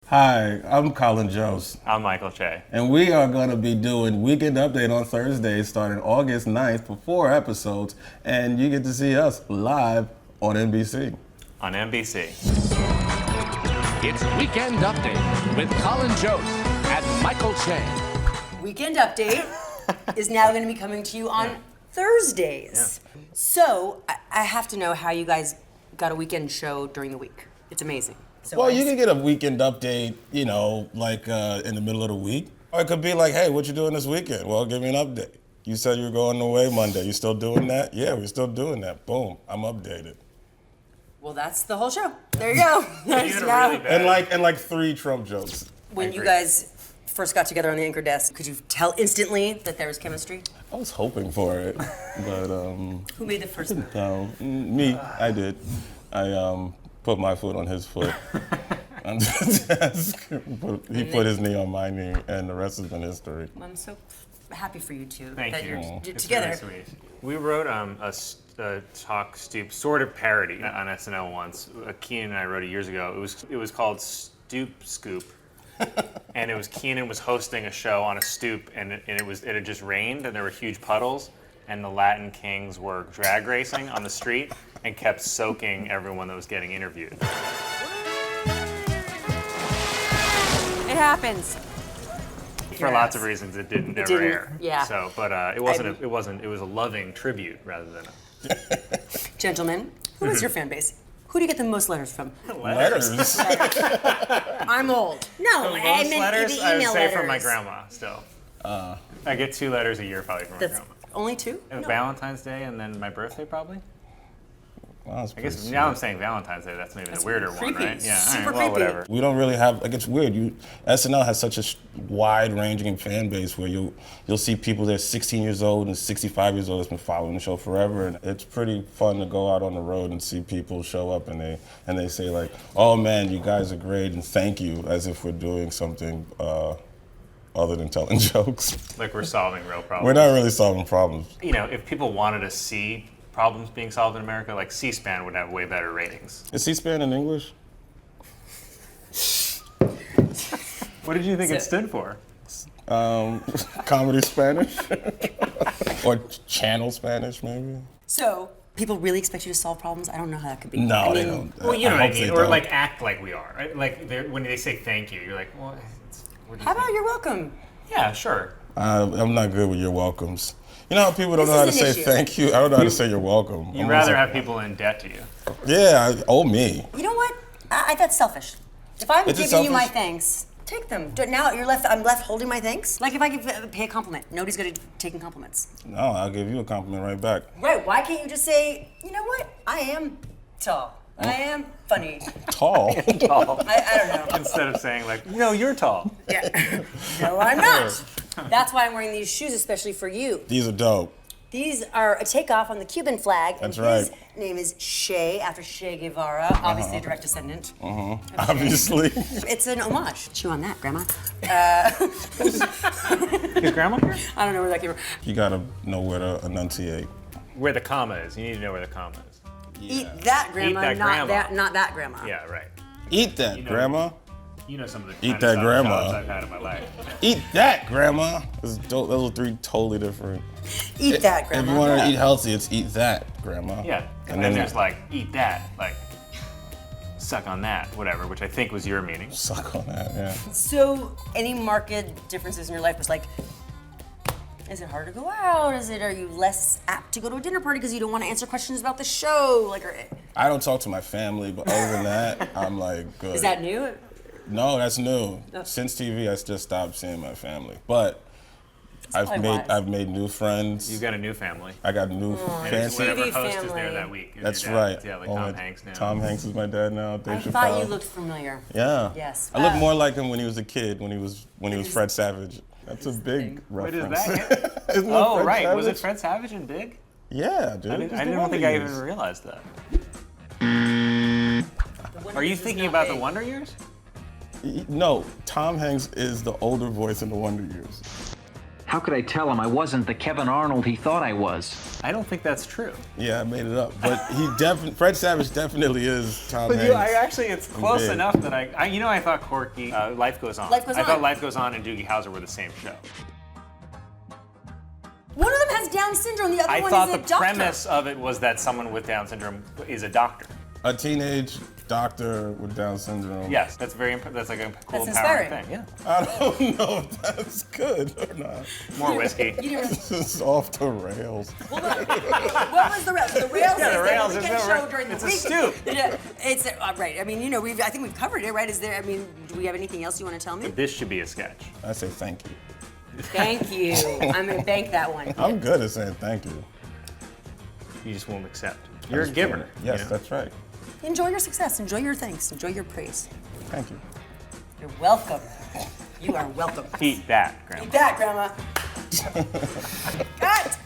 Hi, I'm Colin Jost. I'm Michael Che. And we are going to be doing Weekend Update on Thursday starting August 9th for 4 episodes. And you get to see us live on NBC. On NBC. It's Weekend Update with Colin Jost and Michael Che. Weekend Update is now going to be coming to you on Thursdays. Yeah. So I have to know how you guys got a weekend show during the week. It's amazing. So Well, you can get a Weekend Update, in the middle of the week. Or it could be like, hey, what you doing this weekend? Well, give me an update. You said you were going away Monday. You still doing that? Yeah, we're still doing that. Boom, I'm updated. Well, that's the whole show. There you go. There's now. And like 3 Trump jokes. When you guys first got together on the anchor desk, could you tell instantly that there was chemistry? I was hoping for it, but Who made the first move? no, me, I did. I put my foot on his foot on the desk. He put his knee on my knee, and the rest has been history. I'm so happy for you two. Thank that you. You're It's together. really sweet. We wrote a talk Stoop sort of parody on SNL once. Keenan and I wrote it years ago. It was called Stoop Scoop. And it was Keenan was hosting a show on a stoop, and it had just rained, and there were huge puddles, and the Latin Kings were drag racing on the street and kept soaking everyone that was getting interviewed. It happens. For lots of reasons, it didn't never air. Yeah. So, but it wasn't. It was a loving tribute rather than a. Gentlemen, who is your fan base? Who do you get the most letters from? Letters? I'm old. No, I Most meant letters, the I email would say letters. from my grandma still. I get 2 letters a year probably from my That's grandma. only 2? And Valentine's Day and then my birthday probably. Well, that's I guess pretty now sweet. I'm saying Valentine's Day. That's maybe the weirder one, creepy. right? Yeah. Super all right, well, creepy. whatever. We don't really have, it's weird. SNL has such a wide-ranging fan base where you'll see people that are 16 years old and 65 years old that's been following the show forever, and it's pretty fun to go out on the road and see people show up and they say like, oh man, you guys are great and thank you, as if we're doing something other than telling jokes. Like we're solving real problems. We're not really solving problems. If people wanted to see problems being solved in America, like C-SPAN would have way better ratings. Is C-SPAN in English? What did you think it stood for? Comedy Spanish? Or channel Spanish, maybe? So, people really expect you to solve problems? I don't know how that could be. No, I they mean, don't. Well, you know what I hope mean, they or don't. like act like we are, right? Like when they say thank you, you're like, well, what do you How about think? you're welcome? Yeah, sure. I'm not good with your welcomes. You know how people don't know how to This is say an issue. thank you? I don't know how to say you're welcome. You'd rather have people in debt to you. Yeah, me. You know what? That's selfish. If I'm Is it giving you my selfish? thanks, take them. Now I'm left holding my thanks? Like if I pay a compliment, nobody's good at taking compliments. No, I'll give you a compliment right back. Right, why can't you just say, you know what? I am tall. I am funny. Tall. Tall. I don't know. Instead of saying like, no, you're tall. Yeah. No, I'm not. That's why I'm wearing these shoes, especially for you. These are dope. These are a takeoff on the Cuban flag. That's and His right. name is Che, after Che Guevara, obviously a direct descendant. Obviously. It's an homage. Chew on that, Grandma. Is grandma here? I don't know where that came from. You gotta know where to enunciate. Where the comma is. You need to know where the comma is. Eat that, Grandma, that not grandma. that, not that, Grandma. Yeah, right. Eat that, know- Grandma. You know some of the Eat kind of that grandma. jobs I've had in my life. Eat that, Grandma. Those are 3 totally different. Eat that, If Grandma. you want to eat healthy, it's eat that, Grandma. Yeah. And then there's like, eat that, like, suck on that, whatever, which I think was your meaning. Suck on that, yeah. So, any marked differences in your life was like, is it hard to go out? Are you less apt to go to a dinner party because you don't want to answer questions about the show? I don't talk to my family, but other than that, I'm like good. Is that new? No, that's new. Oh. Since TV, I just stopped seeing my family. But probably wise. I've made new friends. You've got a new family. I got new And fancy. whatever TV host is there family. that week. is That's your dad. right. Yeah, like Oh, Tom Hanks now. Tom Hanks is my dad now. Dave I Chappelle. thought you looked familiar. Yeah. Yes. I look more like him when he was a kid, when he was Fred Savage. That's a big What is reference. that? Isn't that Oh, Fred right. Was it Savage? Fred Savage in Big? Yeah, dude. I It's the didn't think Wonder I Years. even realized that. The Wonder Are you Years is thinking not about big. the Wonder Years? No, Tom Hanks is the older voice in the Wonder Years. How could I tell him I wasn't the Kevin Arnold he thought I was? I don't think that's true. Yeah, I made it up. But Fred Savage definitely is Tom But Hanks. it's close big. enough that I thought Corky, Life Goes On. Life Goes I thought On. Life Goes On and Doogie Howser were the same show. One of them has Down syndrome, the other I one thought is a the doctor. premise of it was that someone with Down syndrome is a doctor. A teenage doctor with Down syndrome. Yes, that's that's like a cool, That's empowering inspiring. thing. Yeah. I don't know if that's good or not. More whiskey. You didn't This is off the rails. What was the rails? The rails Yeah, the is rails the is weekend the- show during the it's a week. Stoop. Yeah, it's right. I mean, you know, I think we've covered it, right? I mean, do we have anything else you want to tell me? This should be a sketch. I say thank you. Thank you. I'm gonna bank that one. I'm good at saying thank you. You just won't accept. You're a giver. Yes, you know? that's right. Enjoy your success. Enjoy your thanks. Enjoy your praise. Thank you. You're welcome. You are welcome. Eat that, Grandma. Eat that, Grandma. Cut.